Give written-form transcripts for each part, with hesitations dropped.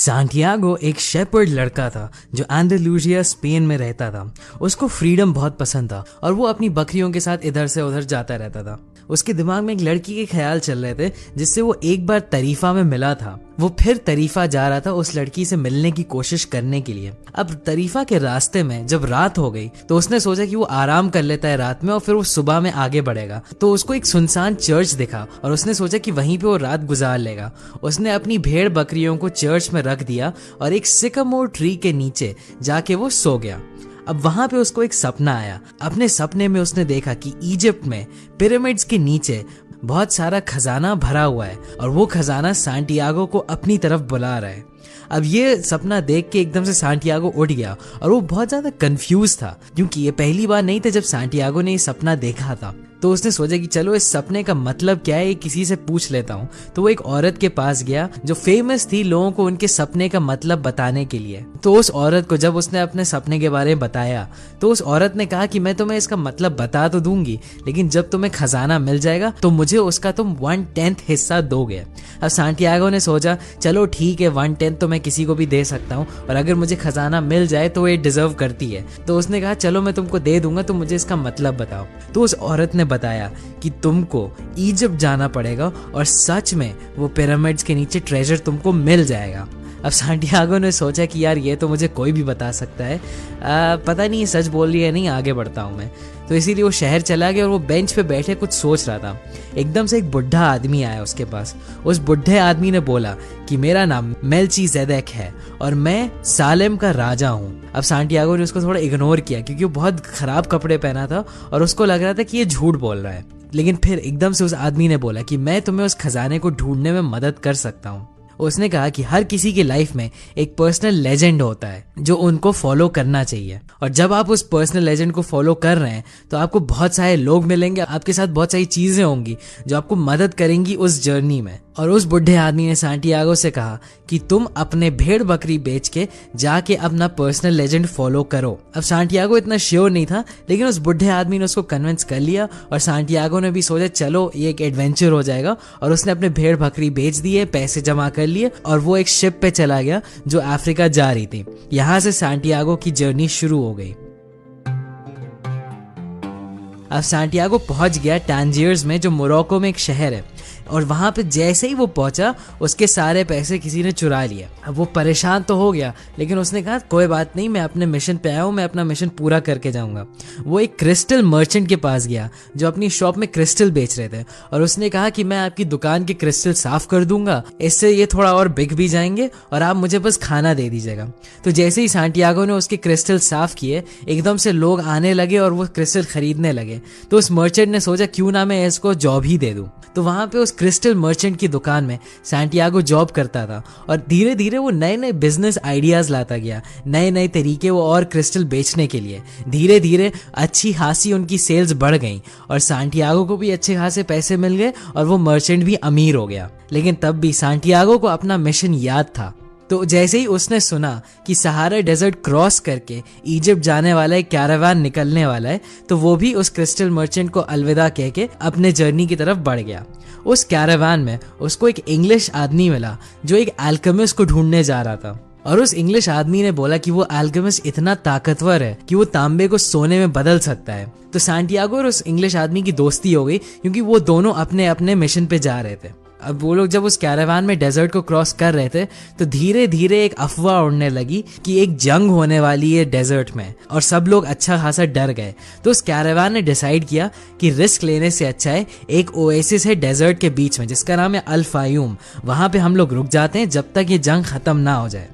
Santiago एक shepherd लड़का था जो एंडालुसिया स्पेन में रहता था। उसको फ्रीडम बहुत पसंद था और वो अपनी बकरियों के साथ इधर से उधर जाता रहता था। उसके दिमाग में एक लड़की के ख्याल चल रहे थे जिससे वो एक बार तरीफा में मिला था। वो फिर तरीफा जा रहा था उस लड़की से मिलने की कोशिश करने के लिए। अब तरीफा के रास्ते में जब रात हो गई तो उसने सोचा कि वो आराम कर लेता है रात में और फिर वो सुबह में आगे बढ़ेगा। तो उसको एक सुनसान चर्च दिखा और उसने सोचा कि वहीं पे वो रात गुजार लेगा। उसने अपनी भेड़ बकरियों को चर्च में रख दिया और एक सिकामोर ट्री के नीचे जाके वो सो गया। अब वहां पे उसको एक सपना आया। अपने सपने में उसने देखा कि इजिप्ट में पिरामिड्स के नीचे बहुत सारा खजाना भरा हुआ है और वो खजाना सांटियागो को अपनी तरफ बुला रहा है। अब ये सपना देख के एकदम से सांटियागो उठ गया और वो बहुत ज्यादा कंफ्यूज था क्योंकि ये पहली बार नहीं था जब सांटियागो ने ये सपना देखा था। तो उसने सोचा कि चलो इस सपने का मतलब क्या है, किसी से पूछ लेता हूँ। तो वो एक औरत के पास गया जो फेमस थी लोगों को उनके सपने का मतलब बताने के लिए। तो उस औरत को जब उसने अपने सपने के बारे में बताया तो उस औरत ने कहा कि मैं तुम्हें इसका मतलब बता तो दूंगी, लेकिन जब तुम्हें खजाना मिल जाएगा तो मुझे उसका तुम 1/10 हिस्सा दोगे। अब सांटियागो ने सोचा चलो ठीक है, 1/10 तो मैं किसी को भी दे सकता हूँ और अगर मुझे खजाना मिल जाए तो ये डिजर्व करती है। तो उसने कहा चलो मैं तुमको दे दूंगा, तो मुझे इसका मतलब बताओ। तो उस औरत ने बताया कि तुमको इजिप्ट जाना पड़ेगा और सच में वो पिरामिड्स के नीचे ट्रेजर तुमको मिल जाएगा। अब सांटियागो ने सोचा कि यार ये तो मुझे कोई भी बता सकता है, पता नहीं ये सच बोल रही है, नहीं आगे बढ़ता हूँ मैं। तो इसीलिए वो शहर चला गया और वो बेंच पे बैठे कुछ सोच रहा था। एकदम से एक बुढ़ा आदमी आया उसके पास। उस बुढ़े आदमी ने बोला कि मेरा नाम मेल्चीजेदेक है और मैं सालेम का राजा हूँ। अब सांटियागो ने उसको थोड़ा इग्नोर किया क्योंकि वो बहुत खराब कपड़े पहना था और उसको लग रहा था कि ये झूठ बोल रहा है। लेकिन फिर एकदम से उस आदमी ने बोला कि मैं तुम्हें उस खजाने को ढूंढने में मदद कर सकता हूँ। उसने कहा कि हर किसी की लाइफ में एक पर्सनल लेजेंड होता है जो उनको फॉलो करना चाहिए, और जब आप उस पर्सनल लेजेंड को फॉलो कर रहे हैं तो आपको बहुत सारे लोग मिलेंगे, आपके साथ बहुत सारी चीजें होंगी जो आपको मदद करेंगी उस जर्नी में। और उस बुढ़े आदमी ने सांटियागो से कहा कि तुम अपने भेड़ बकरी बेच के जाके अपना पर्सनल लेजेंड फॉलो करो। अब सांटियागो इतना श्योर नहीं था, लेकिन उस बुढ़े आदमी ने उसको कन्विंस कर लिया और सांटियागो ने भी सोचा चलो ये एक एडवेंचर हो जाएगा। और उसने अपने भेड़ बकरी बेच दिए, पैसे जमा कर लिए और वो एक शिप पे चला गया जो अफ्रीका जा रही थी। यहाँ से सांटियागो की जर्नी शुरू हो गई। अब सांटियागो पहुंच गया टांजियर्स में जो मोरक्को में एक शहर है, और वहां पे जैसे ही वो पहुंचा उसके सारे पैसे किसी ने चुरा लिए। अब वो परेशान तो हो गया, लेकिन उसने कहा कोई बात नहीं, मैं अपने मिशन पे आया हूँ, मैं अपना मिशन पूरा करके जाऊंगा। वो एक क्रिस्टल मर्चेंट के पास गया जो अपनी शॉप में क्रिस्टल बेच रहे थे, और उसने कहा कि मैं आपकी दुकान के क्रिस्टल साफ कर दूंगा, इससे ये थोड़ा और बिक भी जाएंगे और आप मुझे बस खाना दे दीजिएगा। तो जैसे ही सांटियागो ने उसके क्रिस्टल साफ किए एकदम से लोग आने लगे और वो क्रिस्टल खरीदने लगे। तो उस मर्चेंट ने सोचा क्यों ना मैं इसको जॉब ही दे दूं। तो वहां पे उस क्रिस्टल मर्चेंट की दुकान में सांटियागो जॉब करता था और धीरे धीरे वो नए नए बिजनेस आइडियाज लाता गया, नए नए तरीके वो और क्रिस्टल बेचने के लिए। धीरे धीरे अच्छी खासी उनकी सेल्स बढ़ गई और सांटियागो को भी अच्छे खासे पैसे मिल गए और वो मर्चेंट भी अमीर हो गया। लेकिन तब भी सांटियागो को अपना मिशन याद था। तो जैसे ही उसने सुना कि सहारा डेजर्ट क्रॉस करके इजिप्ट जाने वाला एक कैरावान निकलने वाला है, तो वो भी उस क्रिस्टल मर्चेंट को अलविदा कह के अपने जर्नी की तरफ बढ़ गया। उस कैरावान में उसको एक इंग्लिश आदमी मिला जो एक अल्केमिस्ट को ढूंढने जा रहा था, और उस इंग्लिश आदमी ने बोला कि वो अल्केमिस्ट इतना ताकतवर है कि वो तांबे को सोने में बदल सकता है। तो सांटियागो और उस इंग्लिश आदमी की दोस्ती हो गई क्योंकि वो दोनों अपने अपने मिशन पे जा रहे थे। अब वो लोग जब उस कैरावान में डेजर्ट को क्रॉस कर रहे थे तो धीरे धीरे एक अफवाह उड़ने लगी कि एक जंग होने वाली है डेजर्ट में, और सब लोग अच्छा खासा डर गए। तो उस कैरावान ने डिसाइड किया कि रिस्क लेने से अच्छा है एक ओएसिस है डेजर्ट के बीच में जिसका नाम है अल फायूम, वहां पे हम लोग रुक जाते हैं जब तक ये जंग खत्म ना हो जाए।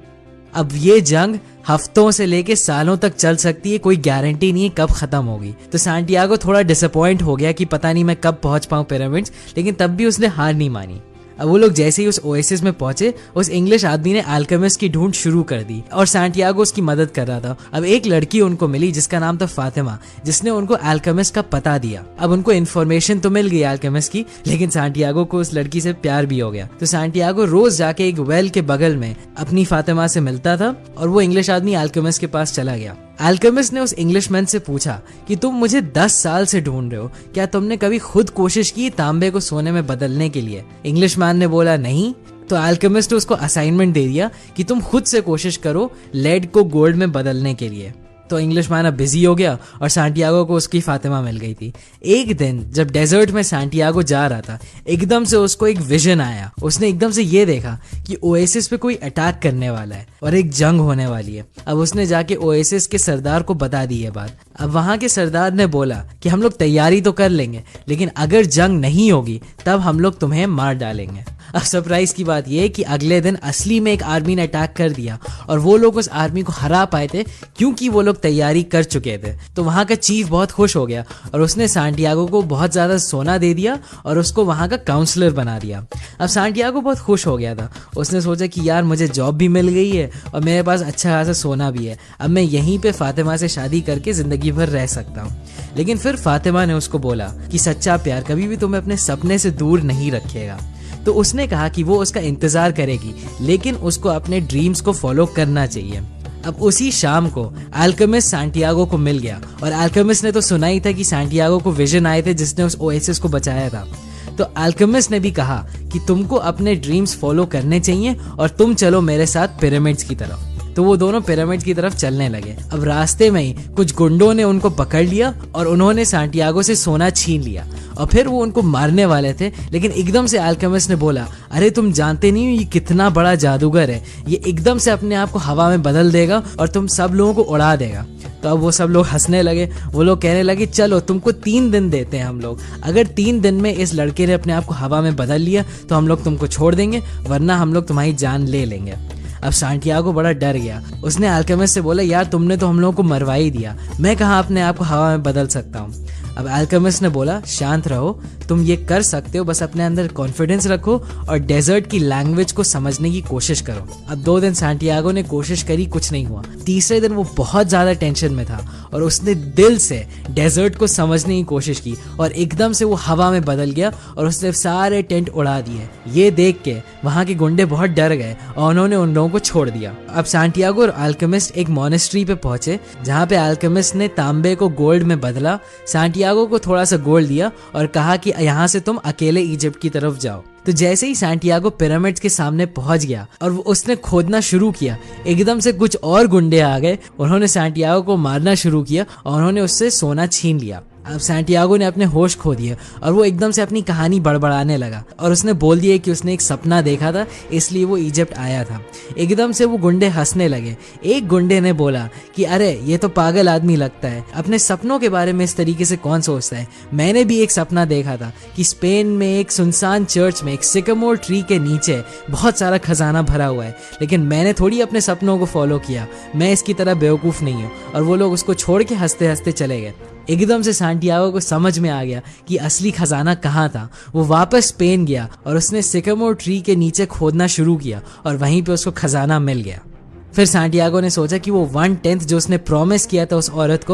अब ये जंग हफ्तों से लेके सालों तक चल सकती है, कोई गारंटी नहीं है कब खत्म होगी। तो सांटियागो थोड़ा डिसअपॉइंट हो गया कि पता नहीं मैं कब पहुंच पाऊं पिरामिड्स, लेकिन तब भी उसने हार नहीं मानी। अब वो लोग जैसे ही उस ओएसिस में पहुंचे उस इंग्लिश आदमी ने अल्केमिस्ट की ढूंढ शुरू कर दी और सांटियागो उसकी मदद कर रहा था। अब एक लड़की उनको मिली जिसका नाम था फातिमा, जिसने उनको अल्केमिस्ट का पता दिया। अब उनको इन्फॉर्मेशन तो मिल गई अल्केमिस्ट की, लेकिन सांटियागो को उस लड़की से प्यार भी हो गया। तो सांटियागो रोज जाके एक वेल के बगल में अपनी फातिमा से मिलता था और वो इंग्लिश आदमी अल्केमिस्ट के पास चला गया। अल्केमिस्ट ने उस इंग्लिशमैन से पूछा कि तुम मुझे 10 साल से ढूंढ रहे हो, क्या तुमने कभी खुद कोशिश की तांबे को सोने में बदलने के लिए? इंग्लिशमैन ने बोला नहीं। तो अल्केमिस्ट ने उसको असाइनमेंट दे दिया कि तुम खुद से कोशिश करो लेड को गोल्ड में बदलने के लिए। तो इंग्लिश मैन अब बिजी हो गया और सांटियागो को उसकी फातिमा मिल गई थी। एक दिन जब डेजर्ट में सांटियागो जा रहा था, एकदम से उसको एक विजन आया। उसने एकदम से ये देखा कि ओएसिस पे कोई अटैक करने वाला है और एक जंग होने वाली है। अब उसने जाके ओएसिस के सरदार को बता दी ये बात। अब वहां के सरदार ने बोला कि हम लोग तैयारी तो कर लेंगे, लेकिन अगर जंग नहीं होगी तब हम लोग तुम्हें मार डालेंगे। अब सरप्राइज की बात यह कि अगले दिन असली में एक आर्मी ने अटैक कर दिया और वो लोग उस आर्मी को हरा पाए थे क्योंकि वो लोग तैयारी कर चुके थे। तो वहां का चीफ बहुत खुश हो गया और उसने सांटियागो को बहुत ज्यादा सोना दे दिया और उसको वहां का काउंसलर बना दिया। अब सांटियागो बहुत खुश हो गया था। उसने सोचा कि यार मुझे जॉब भी मिल गई है और मेरे पास अच्छा खासा सोना भी है, अब मैं यहीं पे फातिमा से शादी करके जिंदगी भर रह सकता हूँ। लेकिन फिर फातिमा ने उसको बोला कि सच्चा प्यार कभी भी तुम्हें अपने सपने से दूर नहीं रखेगा। तो उसने कहा कि वो उसका इंतजार करेगी, लेकिन उसको अपने ड्रीम्स को फॉलो करना चाहिए। अब उसी शाम को अल्केमिस्ट सांटियागो को मिल गया और अल्केमिस्ट ने तो सुना ही था कि सांटियागो को विजन आए थे जिसने उस ओएसिस को बचाया था। तो अल्केमिस्ट ने भी कहा कि तुमको अपने ड्रीम्स फॉलो करने चाहिए और तुम चलो मेरे साथ पिरामिड्स की तरफ। तो वो दोनों पिरामिड की तरफ चलने लगे। अब रास्ते में ही कुछ गुंडों ने उनको पकड़ लिया और उन्होंने सांटियागो से सोना छीन लिया और फिर वो उनको मारने वाले थे, लेकिन एकदम से अल्केमिस्ट ने बोला, अरे तुम जानते नहीं हो ये कितना बड़ा जादूगर है, ये एकदम से अपने आप को हवा में बदल देगा और तुम सब लोगों को उड़ा देगा। तो अब वो सब लोग हंसने लगे। वो लोग कहने लगे चलो तुमको 3 दिन देते हैं हम लोग, अगर 3 दिन में इस लड़के ने अपने आप को हवा में बदल लिया तो हम लोग तुमको छोड़ देंगे, वरना हम लोग तुम्हारी जान ले लेंगे। अब सांटियागो बड़ा डर गया। उसने अल्केमिस्ट से बोला, यार तुमने तो हम लोगों को मरवा ही दिया, मैं कहाँ अपने आप को हवा में बदल सकता हूँ। अब अल्केमिस्ट ने बोला, शांत रहो, तुम ये कर सकते हो, बस अपने अंदर कॉन्फिडेंस रखो और डेजर्ट की लैंग्वेज को समझने की कोशिश करो। अब 2 दिन सांटियागो ने कोशिश करी, कुछ नहीं हुआ। तीसरे दिन वो बहुत ज्यादा टेंशन में था और उसने दिल से डेजर्ट को समझने की कोशिश की और एकदम से वो हवा में बदल गया और उसने सारे टेंट उड़ा दिए। ये देख के वहां के गुंडे बहुत डर गए और उन्होंने उन लोगों को छोड़ दिया। अब सांटियागो और अल्केमिस्ट एक मॉनेस्ट्री पे पहुंचे जहां पे अल्केमिस्ट ने तांबे को गोल्ड में बदला, सांटियागो को थोड़ा सा गोल्ड दिया और कहा कि यहाँ से तुम अकेले इजिप्ट की तरफ जाओ। तो जैसे ही सांटियागो पिरामिड्स के सामने पहुंच गया और उसने खोदना शुरू किया, एकदम से कुछ और गुंडे आ गए, उन्होंने सांटियागो को मारना शुरू किया और उन्होंने उससे सोना छीन लिया। अब सांटियागो ने अपने होश खो दिए और वो एकदम से अपनी कहानी बड़बड़ाने लगा और उसने बोल दिया कि उसने एक सपना देखा था इसलिए वो इजिप्ट आया था। एकदम से वो गुंडे हंसने लगे। एक गुंडे ने बोला कि अरे ये तो पागल आदमी लगता है, अपने सपनों के बारे में इस तरीके से कौन सोचता है। मैंने भी एक सपना देखा था कि स्पेन में एक सुनसान चर्च में एक सिकामोर ट्री के नीचे बहुत सारा खजाना भरा हुआ है, लेकिन मैंने थोड़ी अपने सपनों को फॉलो किया, मैं इसकी तरह बेवकूफ़ नहीं हूँ। और वो लोग उसको छोड़ के हंसते हंसते चले गए। एकदम से सांटियागो को समझ में आ गया कि असली खजाना कहाँ था। वो वापस स्पेन गया और उसने सिकामोर ट्री के नीचे खोदना शुरू किया और वहीं पे उसको खजाना मिल गया। फिर सांटियागो ने सोचा कि वो 1/10 जो उसने प्रॉमिस किया था उस औरत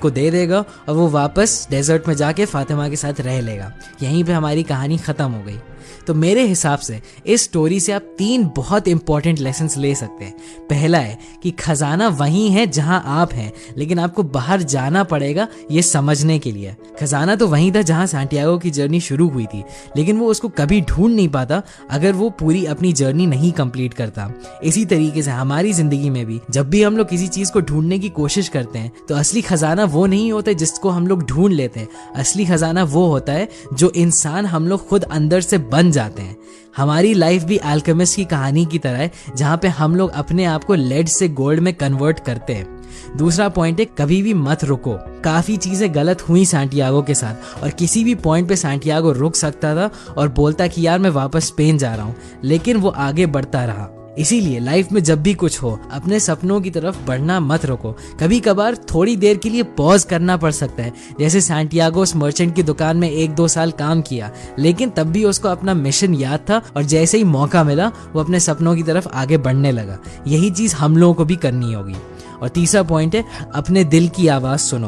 को दे देगा और वो वापस डेजर्ट में जाके फातिमा के साथ रह लेगा। यहीं पे हमारी कहानी खत्म हो गई। तो मेरे हिसाब से इस स्टोरी से आप 3 बहुत इंपॉर्टेंट लेसन्स ले सकते हैं। पहला है कि खजाना वहीं है जहां आप हैं, लेकिन आपको बाहर जाना पड़ेगा ये समझने के लिए। खजाना तो वहीं था जहां सांटियागो की जर्नी शुरू हुई थी, लेकिन वो उसको कभी ढूंढ नहीं पाता अगर वो पूरी अपनी जर्नी नहीं कंप्लीट करता। इसी तरीके से हमारी जिंदगी में भी जब भी हम लोग किसी चीज को ढूंढने की कोशिश करते हैं तो असली खजाना वो नहीं होता जिसको हम लोग ढूंढ लेते हैं। असली खजाना वो होता है जो इंसान हम लोग खुद अंदर से बन जाते हैं। हमारी लाइफ भी अल्केमिस्ट की कहानी की तरह है जहां पे हम लोग अपने आप को लेड से गोल्ड में कन्वर्ट करते हैं। दूसरा पॉइंट है, कभी भी मत रुको। काफी चीजें गलत हुई सांटियागो के साथ और किसी भी पॉइंट पे सांटियागो रुक सकता था और बोलता कि यार मैं वापस स्पेन जा रहा हूँ, लेकिन वो आगे बढ़ता रहा। इसीलिए लाइफ में जब भी कुछ हो अपने सपनों की तरफ बढ़ना मत रोको। कभी कभार थोड़ी देर के लिए पॉज करना पड़ सकता है। जैसे सांटियागो उस मर्चेंट की दुकान में 1-2 साल काम किया, लेकिन तब भी उसको अपना मिशन याद था और जैसे ही मौका मिला वो अपने सपनों की तरफ आगे बढ़ने लगा। यही चीज हम लोगों को भी करनी होगी। और तीसरा पॉइंट है, अपने दिल की आवाज सुनो।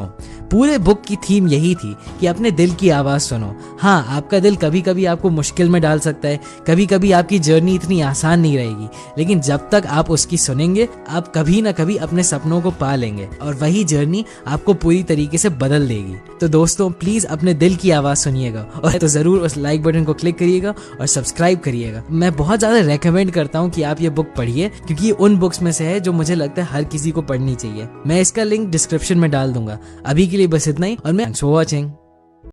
पूरे बुक की थीम यही थी कि अपने दिल की आवाज़ सुनो। हाँ, आपका दिल कभी कभी आपको मुश्किल में डाल सकता है, कभी कभी आपकी जर्नी इतनी आसान नहीं रहेगी, लेकिन जब तक आप उसकी सुनेंगे आप कभी ना कभी अपने सपनों को पा लेंगे और वही जर्नी आपको पूरी तरीके से बदल देगी। तो दोस्तों प्लीज़ अपने दिल की आवाज़ सुनिएगा और तो ज़रूर उस लाइक बटन को क्लिक करिएगा और सब्सक्राइब करिएगा। मैं बहुत ज़्यादा रेकमेंड करता हूँ कि आप ये बुक पढ़िए, क्योंकि ये उन बुक्स में से है जो मुझे लगता है हर किसी को पढ़नी चाहिए। मैं इसका लिंक डिस्क्रिप्शन में डाल दूंगा। अभी के लिए बस इतना ही और मैं थैंक्स फॉर वॉचिंग।